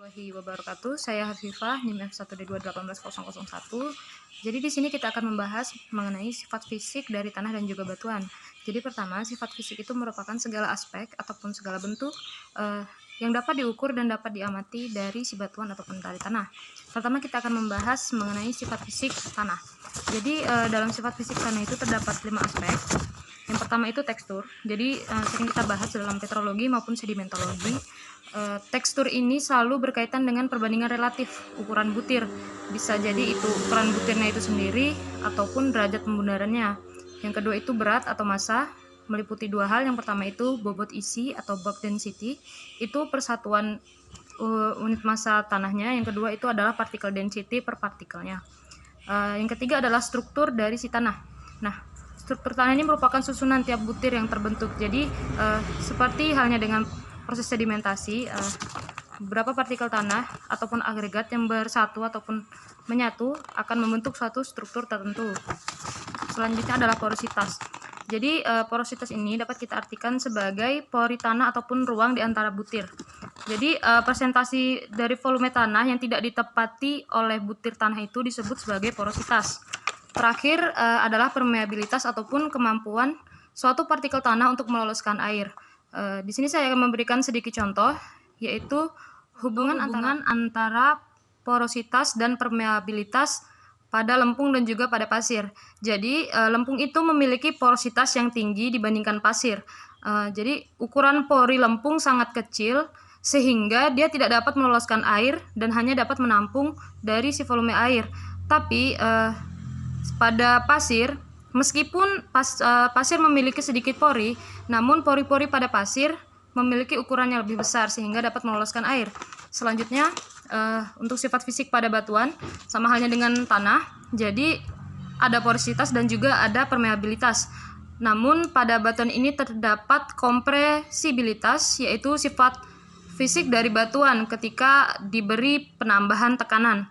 Warahmatullahi wabarakatuh. Saya Hafifah, NIM F1D2180001. Jadi di sini kita akan membahas mengenai sifat fisik dari tanah dan juga batuan. Jadi pertama, sifat fisik itu merupakan segala aspek ataupun segala bentuk yang dapat diukur dan dapat diamati dari si batuan ataupun dari tanah. Pertama kita akan membahas mengenai sifat fisik tanah. Jadi dalam sifat fisik tanah itu terdapat 5 aspek. Yang pertama itu tekstur. Jadi sering kita bahas dalam petrologi maupun sedimentologi. Tekstur ini selalu berkaitan dengan perbandingan relatif ukuran butir. Bisa jadi itu ukuran butirnya itu sendiri ataupun derajat pembunarannya. Yang kedua itu berat atau massa, meliputi dua hal. Yang pertama itu bobot isi atau bulk density, itu persatuan unit massa tanahnya. Yang kedua itu adalah particle density per partikelnya. Yang ketiga adalah struktur dari si tanah. Nah, struktur tanah ini merupakan susunan tiap butir yang terbentuk. Jadi seperti halnya dengan proses sedimentasi, beberapa partikel tanah ataupun agregat yang bersatu ataupun menyatu akan membentuk suatu struktur tertentu. Selanjutnya adalah porositas. Jadi porositas ini dapat kita artikan sebagai pori tanah ataupun ruang di antara butir. Jadi presentasi dari volume tanah yang tidak ditepati oleh butir tanah itu disebut sebagai porositas. Terakhir adalah permeabilitas ataupun kemampuan suatu partikel tanah untuk meloloskan air. Di sini saya akan memberikan sedikit contoh, yaitu hubungan antara porositas dan permeabilitas pada lempung dan juga pada pasir. Jadi lempung itu memiliki porositas yang tinggi dibandingkan pasir. Jadi ukuran pori lempung sangat kecil sehingga dia tidak dapat meloloskan air dan hanya dapat menampung dari si volume air. Tapi pada pasir, meskipun pasir memiliki sedikit pori, namun pori-pori pada pasir memiliki ukuran yang lebih besar sehingga dapat meloloskan air. Selanjutnya, untuk sifat fisik pada batuan, sama halnya dengan tanah, jadi ada porositas dan juga ada permeabilitas. Namun pada batuan ini terdapat kompresibilitas, yaitu sifat fisik dari batuan ketika diberi penambahan tekanan.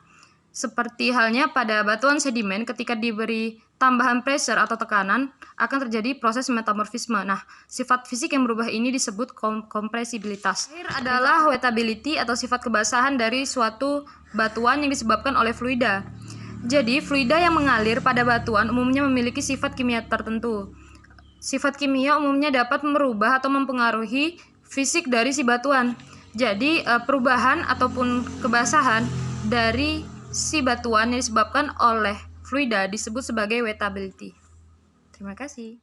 Seperti halnya pada batuan sedimen, ketika diberi tambahan pressure atau tekanan akan terjadi proses metamorfisme. Nah, sifat fisik yang berubah ini disebut kompresibilitas. Terakhir adalah wettability atau sifat kebasahan dari suatu batuan yang disebabkan oleh fluida. Jadi, fluida yang mengalir pada batuan umumnya memiliki sifat kimia tertentu. Sifat kimia umumnya dapat merubah atau mempengaruhi fisik dari si batuan. Jadi, perubahan ataupun kebasahan dari si batuan yang disebabkan oleh fluida disebut sebagai wettability. Terima kasih.